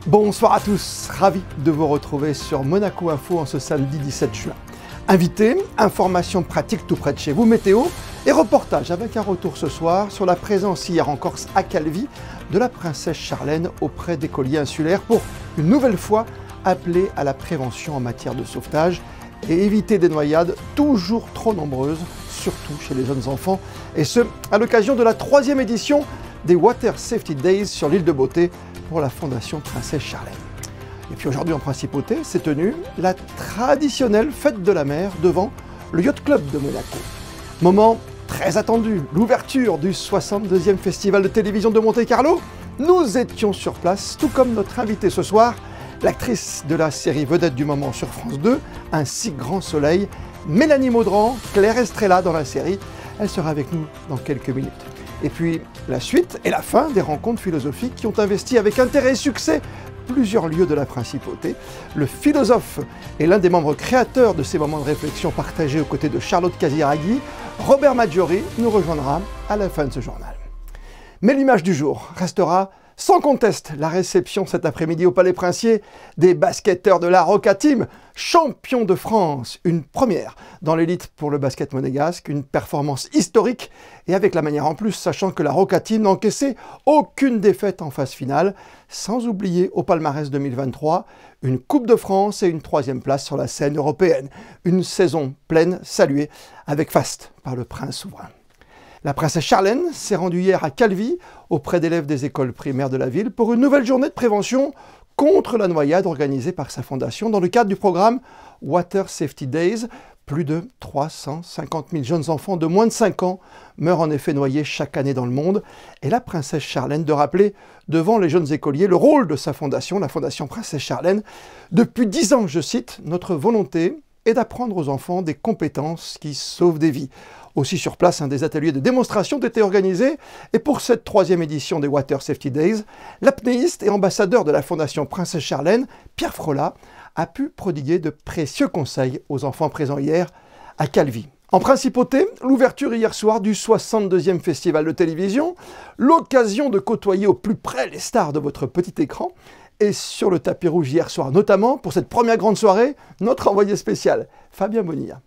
Bonsoir à tous, ravi de vous retrouver sur Monaco Info en ce samedi 17 juin. Invités, informations pratiques tout près de chez vous, météo et reportage avec un retour ce soir sur la présence hier en Corse à Calvi de la princesse Charlène auprès d'écoliers insulaires pour une nouvelle fois appeler à la prévention en matière de sauvetage et éviter des noyades toujours trop nombreuses, surtout chez les jeunes enfants, et ce à l'occasion de la 3e édition des Water Safety Days sur l'île de Beauté pour la Fondation Princesse Charlène. Et puis aujourd'hui en Principauté s'est tenue la traditionnelle fête de la mer devant le Yacht Club de Monaco. Moment très attendu, l'ouverture du 62e Festival de télévision de Monte-Carlo. Nous étions sur place, tout comme notre invitée ce soir, l'actrice de la série vedette du moment sur France 2, Un si grand soleil, Mélanie Maudran, Claire Estrella dans la série. Elle sera avec nous dans quelques minutes. Et puis la suite et la fin des rencontres philosophiques qui ont investi avec intérêt et succès plusieurs lieux de la Principauté. Le philosophe et l'un des membres créateurs de ces moments de réflexion partagés aux côtés de Charlotte Casiraghi, Robert Maggiori, nous rejoindra à la fin de ce journal. Mais l'image du jour restera sans conteste la réception cet après-midi au Palais Princier des basketteurs de la Roca Team, champions de France. Une première dans l'élite pour le basket monégasque, une performance historique et avec la manière en plus, sachant que la Roca Team n'a encaissé aucune défaite en phase finale, sans oublier au palmarès 2023 une Coupe de France et une 3e place sur la scène européenne. Une saison pleine saluée avec faste par le prince souverain. La princesse Charlène s'est rendue hier à Calvi auprès d'élèves des écoles primaires de la ville pour une nouvelle journée de prévention contre la noyade organisée par sa fondation dans le cadre du programme Water Safety Days. Plus de 350 000 jeunes enfants de moins de 5 ans meurent en effet noyés chaque année dans le monde. Et la princesse Charlène de rappeler devant les jeunes écoliers le rôle de sa fondation, la Fondation Princesse Charlène. Depuis 10 ans, je cite, notre volonté est d'apprendre aux enfants des compétences qui sauvent des vies. Aussi sur place, des ateliers de démonstration ont été organisés. Et pour cette 3e édition des Water Safety Days, l'apnéiste et ambassadeur de la Fondation Princesse Charlène, Pierre Frolat, a pu prodiguer de précieux conseils aux enfants présents hier à Calvi. En Principauté, l'ouverture hier soir du 62e Festival de télévision, l'occasion de côtoyer au plus près les stars de votre petit écran. Et sur le tapis rouge hier soir, notamment pour cette première grande soirée, notre envoyé spécial, Fabien Bonilla.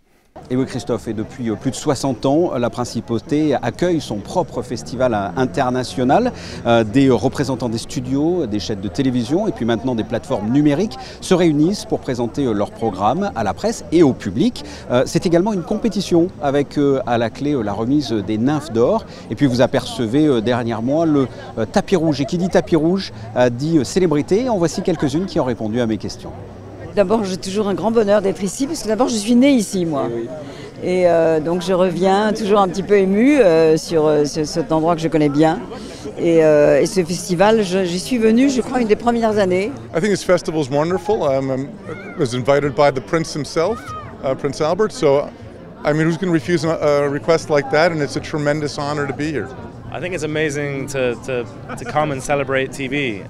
Et oui Christophe, et depuis plus de 60 ans, la Principauté accueille son propre festival international. Des représentants des studios, des chaînes de télévision et puis maintenant des plateformes numériques se réunissent pour présenter leur programme à la presse et au public. C'est également une compétition avec à la clé la remise des nymphes d'or. Et puis vous apercevez derrière moi le tapis rouge. Et qui dit tapis rouge dit célébrité. En voici quelques-unes qui ont répondu à mes questions. D'abord, j'ai toujours un grand bonheur d'être ici, parce que d'abord, je suis née ici, moi. Oui. Et donc, je reviens toujours un petit peu émue sur cet endroit que je connais bien. Et ce festival, j'y suis venue, je crois, une des premières années. I think this festival is wonderful. I was invited by the Prince himself, Prince Albert. So, I mean, who's going to refuse a request like that? And it's a tremendous honor to be here. I think it's amazing to come and celebrate TV.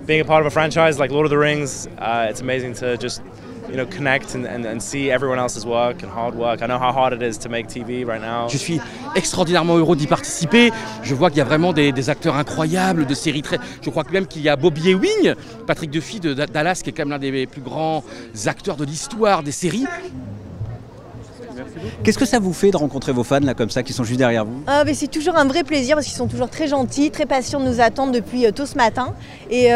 Being a part of a franchise like Lord of the Rings, it's amazing to just connect and see everyone else's work and hard work. I know how hard it is to make TV right now. Je suis extraordinairement heureux d'y participer. Je vois qu'il y a vraiment des acteurs incroyables, de séries très... Je crois même qu'il y a Bobby Ewing, Patrick Duffy de Dallas, qui est quand même l'un des plus grands acteurs de l'histoire des séries. Qu'est-ce que ça vous fait de rencontrer vos fans là comme ça qui sont juste derrière vous? C'est toujours un vrai plaisir parce qu'ils sont toujours très gentils, très patients de nous attendre depuis tôt ce matin et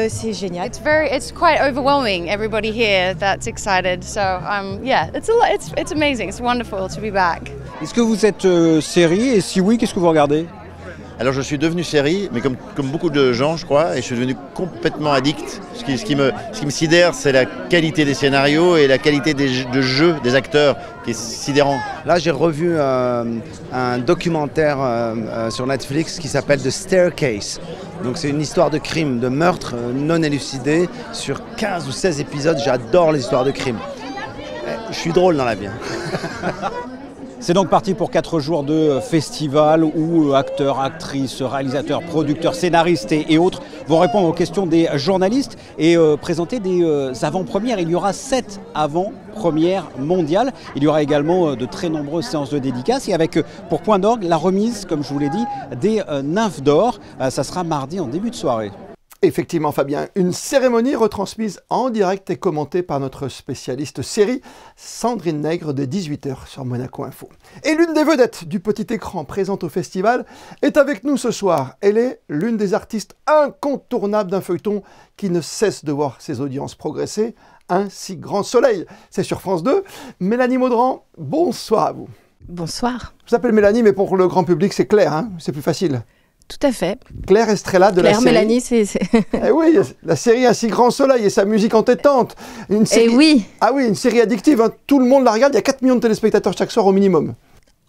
c'est génial. It's quite overwhelming. Everybody here that's excited. So yeah, it's amazing. It's wonderful to be back. Est-ce que vous êtes série et si oui, qu'est-ce que vous regardez? Alors je suis devenu série, mais comme beaucoup de gens je crois, et je suis devenu complètement addict. Ce qui me sidère, c'est la qualité des scénarios et la qualité de jeu des acteurs, qui est sidérant. Là j'ai revu un documentaire sur Netflix qui s'appelle The Staircase. Donc c'est une histoire de crime, de meurtre non élucidé sur 15 ou 16 épisodes. J'adore les histoires de crime. Je suis drôle dans la vie. C'est donc parti pour 4 jours de festival où acteurs, actrices, réalisateurs, producteurs, scénaristes et autres vont répondre aux questions des journalistes et présenter des avant-premières. Il y aura 7 avant-premières mondiales. Il y aura également de très nombreuses séances de dédicaces et avec pour point d'orgue la remise, comme je vous l'ai dit, des nymphes d'or. Ça sera mardi en début de soirée. Effectivement Fabien, une cérémonie retransmise en direct et commentée par notre spécialiste série, Sandrine Nègre, de 18h sur Monaco Info. Et l'une des vedettes du petit écran présente au festival est avec nous ce soir. Elle est l'une des artistes incontournables d'un feuilleton qui ne cesse de voir ses audiences progresser. Un si grand soleil, c'est sur France 2. Mélanie Maudran, bonsoir à vous. Bonsoir. Je m'appelle Mélanie, mais pour le grand public c'est Claire, hein, c'est plus facile. Tout à fait. Claire Estrella de la série. Mélanie, c'est... Eh oui, la série Un si grand soleil et sa musique entêtante. Une série... Eh oui. Ah oui, une série addictive, hein. Tout le monde la regarde, il y a 4 millions de téléspectateurs chaque soir au minimum.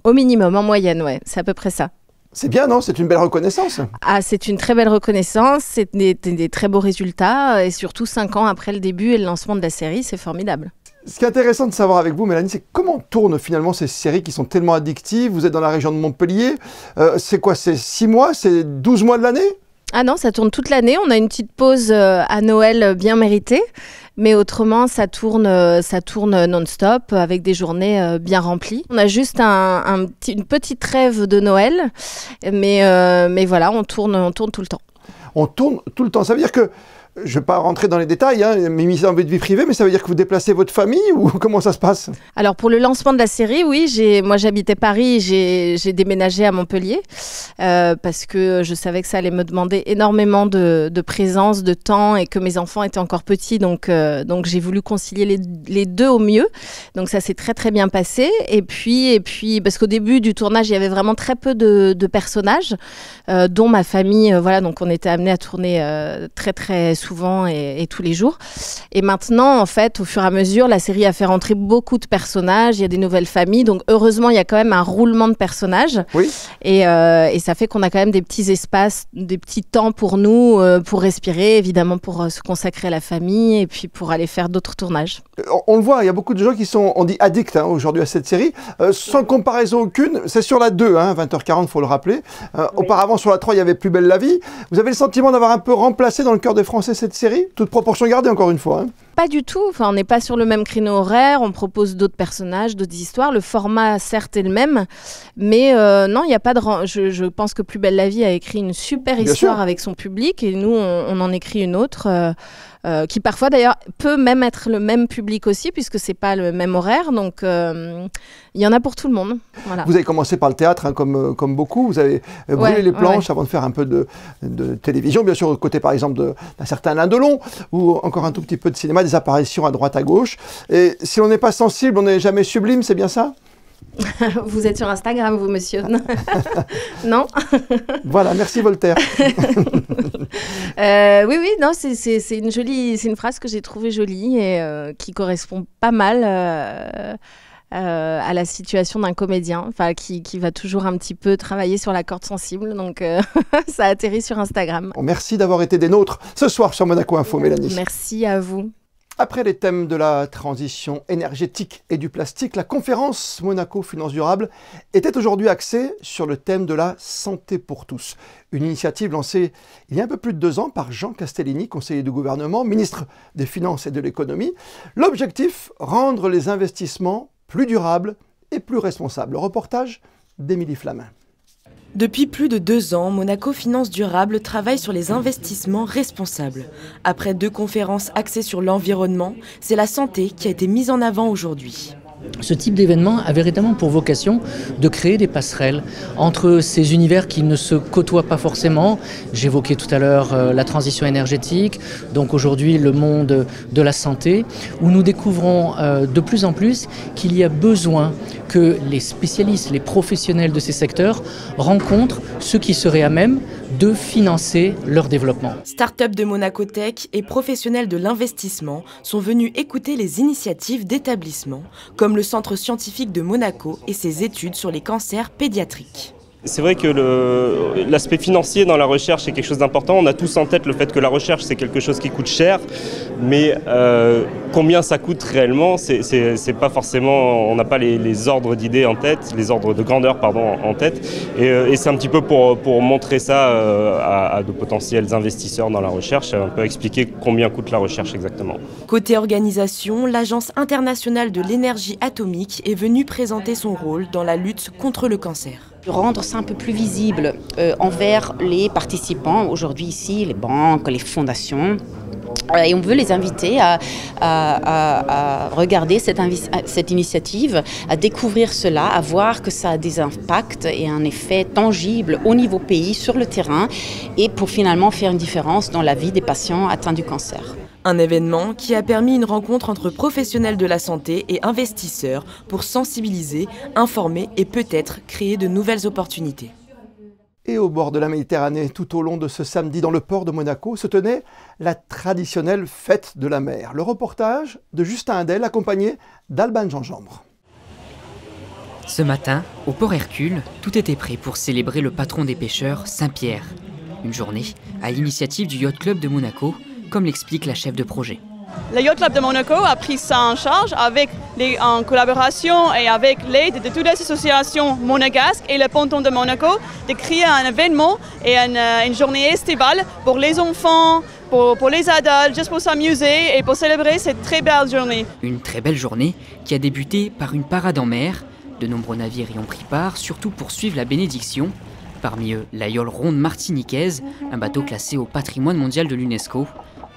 Au minimum, en moyenne, ouais, c'est à peu près ça. C'est bien, non? C'est une belle reconnaissance. Ah, c'est une très belle reconnaissance, c'est des très beaux résultats, et surtout 5 ans après le début et le lancement de la série, c'est formidable. Ce qui est intéressant de savoir avec vous, Mélanie, c'est comment tournent finalement ces séries qui sont tellement addictives. Vous êtes dans la région de Montpellier. C'est quoi? C'est 6 mois? C'est 12 mois de l'année? Ah non, ça tourne toute l'année. On a une petite pause à Noël bien méritée. Mais autrement, ça tourne non-stop avec des journées bien remplies. On a juste une petite trêve de Noël. Mais voilà, on tourne tout le temps. On tourne tout le temps. Ça veut dire que... Je ne vais pas rentrer dans les détails, hein, m'immiscer dans votre vie privée, mais ça veut dire que vous déplacez votre famille ou comment ça se passe? Alors pour le lancement de la série, oui, moi j'habitais Paris, j'ai déménagé à Montpellier parce que je savais que ça allait me demander énormément de présence, de temps et que mes enfants étaient encore petits, donc j'ai voulu concilier les deux au mieux. Donc ça s'est très très bien passé. Et puis parce qu'au début du tournage, il y avait vraiment très peu de personnages, dont ma famille. Voilà, donc on était amenés à tourner très très souvent et tous les jours. Et maintenant, en fait, au fur et à mesure, la série a fait rentrer beaucoup de personnages, il y a des nouvelles familles, donc heureusement, il y a quand même un roulement de personnages. Oui. Et ça fait qu'on a quand même des petits espaces, des petits temps pour nous, pour respirer, évidemment pour se consacrer à la famille et puis pour aller faire d'autres tournages. On le voit, il y a beaucoup de gens qui sont, on dit addicts aujourd'hui à cette série, sans comparaison aucune. C'est sur la 2, 20h40, il faut le rappeler. Oui. Auparavant, sur la 3, il y avait Plus belle la vie. Vous avez le sentiment d'avoir un peu remplacé dans le cœur des Français cette série? Toute proportion gardée, encore une fois. Pas du tout. Enfin, on n'est pas sur le même créneau horaire. On propose d'autres personnages, d'autres histoires. Le format, certes, est le même. Mais non, il n'y a pas de... Je pense que Plus belle la vie a écrit une super histoire avec son public. Et nous, on en écrit une autre... qui parfois d'ailleurs peut même être le même public aussi puisque c'est pas le même horaire, donc il y en a pour tout le monde. Voilà. Vous avez commencé par le théâtre comme beaucoup, vous avez brûlé les planches avant de faire un peu de télévision, bien sûr aux côtés par exemple d'un certain Alain Delon ou encore un tout petit peu de cinéma, des apparitions à droite à gauche. Et si on n'est pas sensible, on n'est jamais sublime, c'est bien ça? Vous êtes sur Instagram, vous, monsieur? Non. Voilà, merci Voltaire. Oui, non, c'est une phrase que j'ai trouvée jolie et qui correspond pas mal à la situation d'un comédien, enfin qui va toujours un petit peu travailler sur la corde sensible, donc ça atterrit sur Instagram. Merci d'avoir été des nôtres ce soir sur Monaco Info, Mélanie. Merci à vous. Après les thèmes de la transition énergétique et du plastique, la conférence Monaco Finance Durable était aujourd'hui axée sur le thème de la santé pour tous. Une initiative lancée il y a un peu plus de 2 ans par Jean Castellini, conseiller du gouvernement, ministre des Finances et de l'Économie. L'objectif, rendre les investissements plus durables et plus responsables. Le reportage d'Émilie Flamin. Depuis plus de 2 ans, Monaco Finance Durable travaille sur les investissements responsables. Après 2 conférences axées sur l'environnement, c'est la santé qui a été mise en avant aujourd'hui. Ce type d'événement a véritablement pour vocation de créer des passerelles entre ces univers qui ne se côtoient pas forcément. J'évoquais tout à l'heure la transition énergétique, donc aujourd'hui le monde de la santé, où nous découvrons de plus en plus qu'il y a besoin que les spécialistes, les professionnels de ces secteurs rencontrent ceux qui seraient à même de financer leur développement. Start-up de Monaco Tech et professionnels de l'investissement sont venus écouter les initiatives d'établissements, comme le Centre scientifique de Monaco et ses études sur les cancers pédiatriques. C'est vrai que l'aspect financier dans la recherche est quelque chose d'important. On a tous en tête le fait que la recherche c'est quelque chose qui coûte cher, mais combien ça coûte réellement, c'est pas forcément, on n'a pas les ordres d'idées en tête, les ordres de grandeur pardon en tête, et c'est un petit peu pour montrer ça à de potentiels investisseurs dans la recherche, un peu expliquer combien coûte la recherche exactement. Côté organisation, l'Agence internationale de l'énergie atomique est venue présenter son rôle dans la lutte contre le cancer. Rendre ça un peu plus visible envers les participants, aujourd'hui ici, les banques, les fondations. Et on veut les inviter à regarder cette initiative, à découvrir cela, à voir que ça a des impacts et un effet tangible au niveau pays, sur le terrain, et pour finalement faire une différence dans la vie des patients atteints du cancer. Un événement qui a permis une rencontre entre professionnels de la santé et investisseurs pour sensibiliser, informer et peut-être créer de nouvelles opportunités. Et au bord de la Méditerranée, tout au long de ce samedi dans le port de Monaco, se tenait la traditionnelle fête de la mer. Le reportage de Justin Indel, accompagné d'Alban Gingembre. Ce matin, au port Hercule, tout était prêt pour célébrer le patron des pêcheurs, Saint-Pierre. Une journée à l'initiative du Yacht Club de Monaco, comme l'explique la chef de projet. Le Yacht Club de Monaco a pris ça en charge en collaboration et avec l'aide de toutes les associations monégasques et le ponton de Monaco de créer un événement et une journée estivale pour les enfants, pour les adultes, juste pour s'amuser et pour célébrer cette très belle journée. Une très belle journée qui a débuté par une parade en mer. De nombreux navires y ont pris part, surtout pour suivre la bénédiction. Parmi eux, la Yole ronde martiniquaise, un bateau classé au patrimoine mondial de l'UNESCO.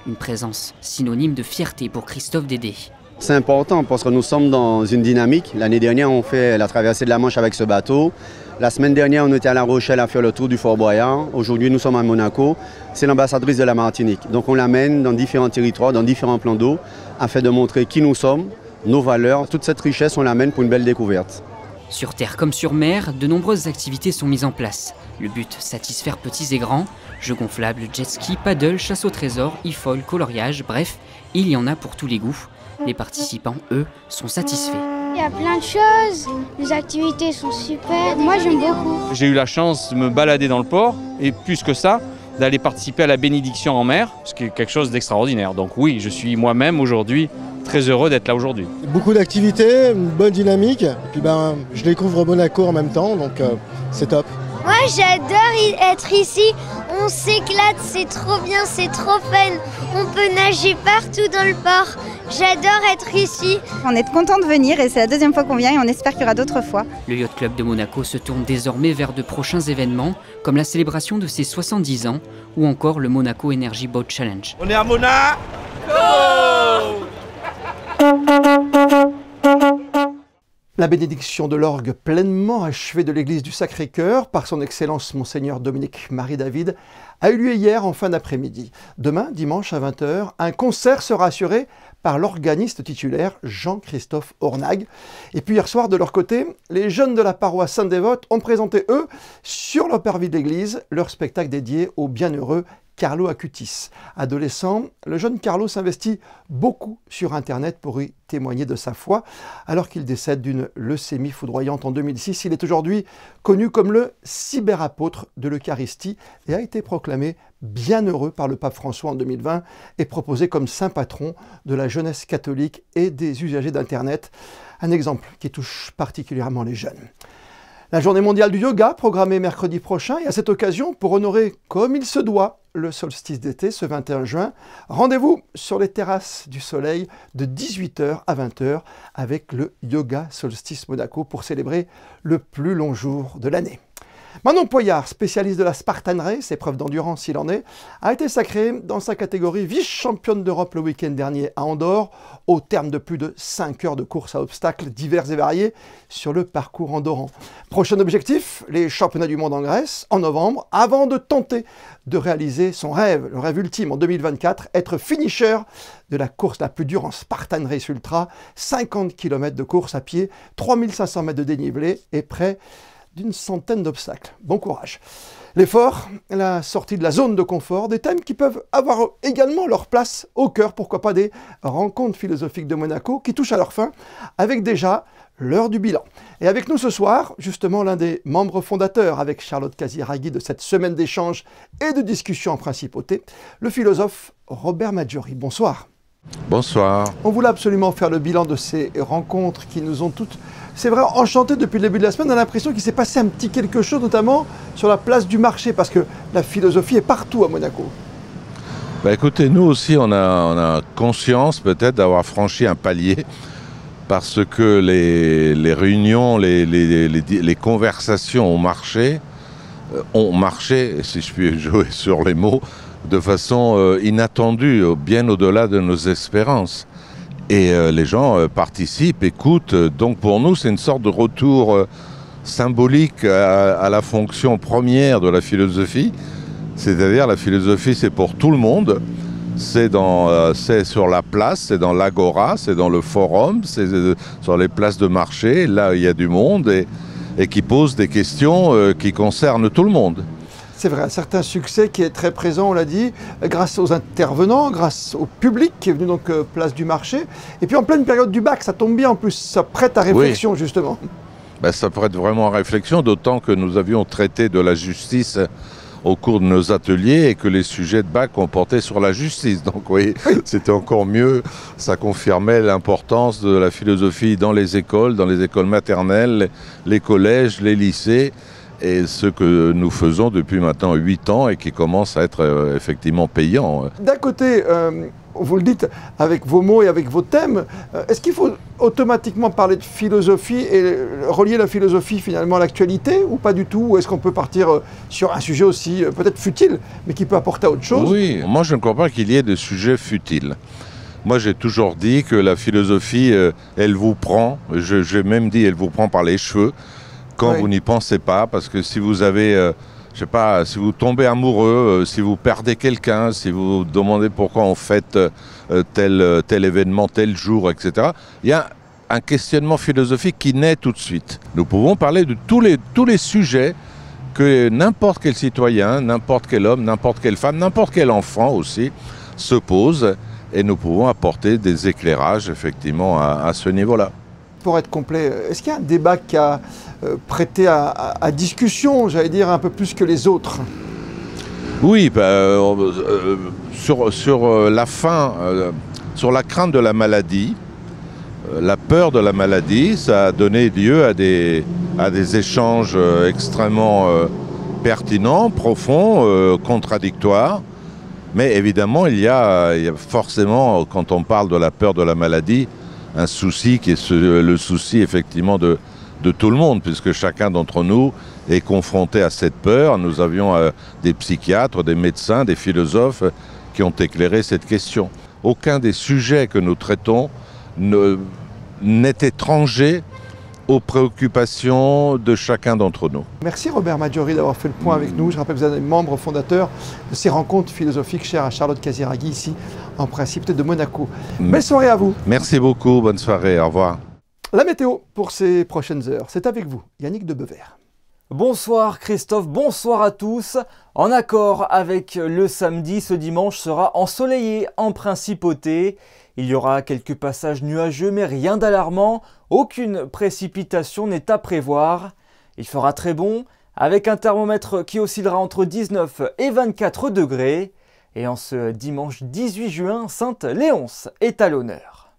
Une présence synonyme de fierté pour Christophe Dédé. C'est important parce que nous sommes dans une dynamique. L'année dernière, on fait la traversée de la Manche avec ce bateau. La semaine dernière, on était à La Rochelle à faire le tour du Fort Boyard. Aujourd'hui, nous sommes à Monaco. C'est l'ambassadrice de la Martinique. Donc on l'amène dans différents territoires, dans différents plans d'eau, afin de montrer qui nous sommes, nos valeurs. Toute cette richesse, on l'amène pour une belle découverte. Sur terre comme sur mer, de nombreuses activités sont mises en place. Le but, satisfaire petits et grands. Jeux gonflables, jet ski, paddle, chasse au trésor, e-foil, coloriage, bref, il y en a pour tous les goûts. Les participants, eux, sont satisfaits. Il y a plein de choses, les activités sont super, moi j'aime beaucoup. J'ai eu la chance de me balader dans le port et plus que ça, d'aller participer à la bénédiction en mer, ce qui est quelque chose d'extraordinaire. Donc oui, je suis moi-même aujourd'hui très heureux d'être là aujourd'hui. Beaucoup d'activités, une bonne dynamique, et puis je découvre Monaco en même temps, donc c'est top. Moi j'adore être ici, on s'éclate, c'est trop bien, c'est trop fun. On peut nager partout dans le port, j'adore être ici. On est content de venir et c'est la deuxième fois qu'on vient et on espère qu'il y aura d'autres fois. Le Yacht Club de Monaco se tourne désormais vers de prochains événements comme la célébration de ses 70 ans ou encore le Monaco Energy Boat Challenge. On est à Monaco! La bénédiction de l'orgue pleinement achevée de l'église du Sacré-Cœur par son Excellence Monseigneur Dominique-Marie David a eu lieu hier en fin d'après-midi. Demain, dimanche à 20h, un concert sera assuré par l'organiste titulaire Jean-Christophe Ornag. Et puis hier soir, de leur côté, les jeunes de la paroisse Sainte-Dévote ont présenté, eux, sur leur parvis de l'église, leur spectacle dédié au bienheureux Carlo Acutis. Adolescent, le jeune Carlo s'investit beaucoup sur Internet pour y témoigner de sa foi. Alors qu'il décède d'une leucémie foudroyante en 2006, il est aujourd'hui connu comme le cyberapôtre de l'Eucharistie et a été proclamé bienheureux par le pape François en 2020 et proposé comme saint patron de la jeunesse catholique et des usagers d'Internet. Un exemple qui touche particulièrement les jeunes. La journée mondiale du yoga, programmée mercredi prochain, et à cette occasion, pour honorer comme il se doit le solstice d'été, ce 21 juin, rendez-vous sur les terrasses du Soleil de 18h à 20h avec le Yoga Solstice Monaco pour célébrer le plus long jour de l'année. Manon Poyard, spécialiste de la Spartan Race, épreuve d'endurance s'il en est, a été sacrée dans sa catégorie vice-championne d'Europe le week-end dernier à Andorre, au terme de plus de 5 heures de course à obstacles divers et variés sur le parcours andorran. Prochain objectif, les championnats du monde en Grèce, en novembre, avant de tenter de réaliser son rêve, le rêve ultime en 2024, être finisher de la course la plus dure en Spartan Race Ultra, 50 km de course à pied, 3500 mètres de dénivelé et près d'une centaine d'obstacles. Bon courage. L'effort, la sortie de la zone de confort, des thèmes qui peuvent avoir également leur place au cœur, pourquoi pas, des rencontres philosophiques de Monaco qui touchent à leur fin, avec déjà l'heure du bilan. Et avec nous ce soir, justement l'un des membres fondateurs avec Charlotte Casiraghi de cette semaine d'échanges et de discussions en principauté, le philosophe Robert Maggiori. Bonsoir. Bonsoir. On voulait absolument faire le bilan de ces rencontres qui nous ont toutes, c'est vrai, enchantés depuis le début de la semaine. On a l'impression qu'il s'est passé un petit quelque chose, notamment sur la place du marché, parce que la philosophie est partout à Monaco. Bah écoutez, nous aussi, on a conscience peut-être d'avoir franchi un palier parce que les réunions, les conversations ont marché, si je puis jouer sur les mots, de façon inattendue, bien au-delà de nos espérances. Et les gens participent, écoutent. Donc pour nous, c'est une sorte de retour symbolique à la fonction première de la philosophie. C'est-à-dire la philosophie, c'est pour tout le monde. C'est sur la place, c'est dans l'agora, c'est dans le forum, c'est sur les places de marché. Là, il y a du monde et qui pose des questions qui concernent tout le monde. C'est vrai, un certain succès qui est très présent, on l'a dit, grâce aux intervenants, grâce au public qui est venu donc place du marché. Et puis en pleine période du bac, ça tombe bien en plus, ça prête à réflexion justement. Ben, ça prête vraiment à réflexion, d'autant que nous avions traité de la justice au cours de nos ateliers et que les sujets de bac ont porté sur la justice. Donc oui, c'était encore mieux, ça confirmait l'importance de la philosophie dans les écoles maternelles, les collèges, les lycées. Et ce que nous faisons depuis maintenant 8 ans et qui commence à être effectivement payant. D'un côté, vous le dites avec vos mots et avec vos thèmes, est-ce qu'il faut automatiquement parler de philosophie et relier la philosophie finalement à l'actualité ou pas du tout? Ou est-ce qu'on peut partir sur un sujet aussi peut-être futile, mais qui peut apporter à autre chose? Oui, moi je ne crois pas qu'il y ait de sujets futiles. Moi j'ai toujours dit que la philosophie, elle vous prend, j'ai même dit elle vous prend par les cheveux, quand vous n'y pensez pas, parce que si vous avez, je sais pas, si vous tombez amoureux, si vous perdez quelqu'un, si vous vous demandez pourquoi on fête tel événement, tel jour, etc., il y a un questionnement philosophique qui naît tout de suite. Nous pouvons parler de tous les sujets que n'importe quel citoyen, n'importe quel homme, n'importe quelle femme, n'importe quel enfant aussi se pose, et nous pouvons apporter des éclairages effectivement à ce niveau-là. Pour être complet, est-ce qu'il y a un débat qui a prêté à discussion, j'allais dire, un peu plus que les autres? Oui, sur la fin, sur la crainte de la maladie, la peur de la maladie, ça a donné lieu à des échanges extrêmement pertinents, profonds, contradictoires. Mais évidemment, il y a forcément, quand on parle de la peur de la maladie, un souci qui est le souci effectivement de tout le monde, puisque chacun d'entre nous est confronté à cette peur. Nous avions des psychiatres, des médecins, des philosophes qui ont éclairé cette question. Aucun des sujets que nous traitons n'est étranger aux préoccupations de chacun d'entre nous. Merci Robert Maggiori d'avoir fait le point avec nous. Je rappelle que vous êtes membre fondateur de ces rencontres philosophiques chères à Charlotte Casiraghi, ici en Principauté de Monaco. Belle soirée à vous. Merci beaucoup, bonne soirée, au revoir. La météo pour ces prochaines heures, c'est avec vous, Yannick de Bever. Bonsoir Christophe, bonsoir à tous. En accord avec le samedi, ce dimanche sera ensoleillé en Principauté. Il y aura quelques passages nuageux, mais rien d'alarmant. Aucune précipitation n'est à prévoir. Il fera très bon, avec un thermomètre qui oscillera entre 19 et 24 degrés. Et en ce dimanche 18 juin, Sainte-Léonce est à l'honneur.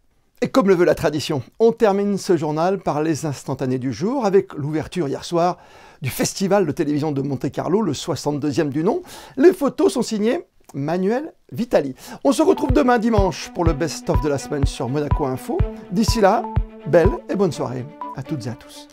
Et comme le veut la tradition, on termine ce journal par les instantanés du jour, avec l'ouverture hier soir du Festival de télévision de Monte-Carlo, le 62e du nom. Les photos sont signées Manuel Vitali. On se retrouve demain dimanche pour le best-of de la semaine sur Monaco Info. D'ici là, belle et bonne soirée à toutes et à tous.